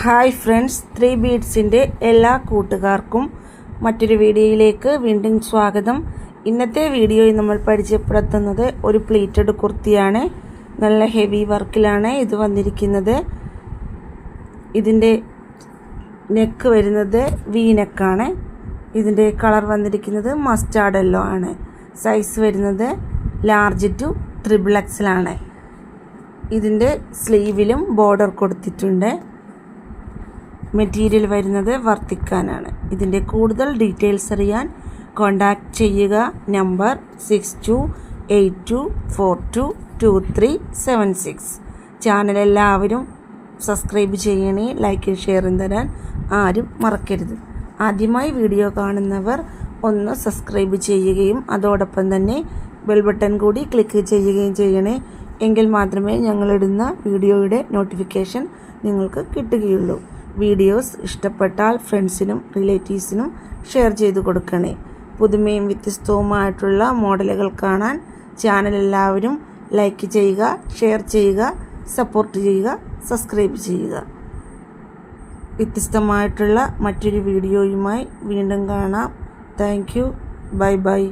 Hi friends, 3 ബീഡ്സിൻ്റെ എല്ലാ കൂട്ടുകാർക്കും മറ്റൊരു വീഡിയോയിലേക്ക് വീണ്ടും സ്വാഗതം. ഇന്നത്തെ വീഡിയോയിൽ നമ്മൾ പരിചയപ്പെടുത്തുന്നത് ഒരു പ്ലീറ്റഡ് കുർത്തിയാണ്. നല്ല ഹെവി വർക്കിലാണ് ഇത് വന്നിരിക്കുന്നത്. ഇതിൻ്റെ നെക്ക് വരുന്നത് വി നെക്കാണ്. ഇതിൻ്റെ കളർ വന്നിരിക്കുന്നത് മസ്റ്റാർഡ് യെല്ലോ ആണ്. സൈസ് വരുന്നത് ലാർജ് ടു XXL ആണ്. ഇതിൻ്റെ സ്ലീവിലും ബോർഡർ കൊടുത്തിട്ടുണ്ട്. മെറ്റീരിയൽ വരുന്നത് വർത്തിക്കാനാണ്. ഇതിൻ്റെ കൂടുതൽ ഡീറ്റെയിൽസ് അറിയാൻ കോൺടാക്റ്റ് ചെയ്യുക. നമ്പർ 6282422376. ചാനൽ എല്ലാവരും സബ്സ്ക്രൈബ് ചെയ്യണേ. ലൈക്ക് ഷെയറും തരാൻ ആരും മറക്കരുത്. ആദ്യമായി വീഡിയോ കാണുന്നവർ ഒന്ന് സബ്സ്ക്രൈബ് ചെയ്യുകയും അതോടൊപ്പം തന്നെ ബെൽ ബട്ടൺ കൂടി ക്ലിക്ക് ചെയ്യുകയും ചെയ്യണേ. എങ്കിൽ മാത്രമേ ഞങ്ങളിടുന്ന വീഡിയോയുടെ നോട്ടിഫിക്കേഷൻ നിങ്ങൾക്ക് കിട്ടുകയുള്ളൂ. വീഡിയോസ് ഇഷ്ടപ്പെട്ടാൽ ഫ്രണ്ട്സിനും റിലേറ്റീവ്സിനും ഷെയർ ചെയ്ത് കൊടുക്കണേ. പുതുമയും വ്യത്യസ്തവുമായിട്ടുള്ള മോഡലുകൾ കാണാൻ ചാനൽ എല്ലാവരും ലൈക്ക് ചെയ്യുക, ഷെയർ ചെയ്യുക, സപ്പോർട്ട് ചെയ്യുക, സബ്സ്ക്രൈബ് ചെയ്യുക. വ്യത്യസ്തമായിട്ടുള്ള മറ്റൊരു വീഡിയോയുമായി വീണ്ടും കാണാം. Thank you. Bye bye.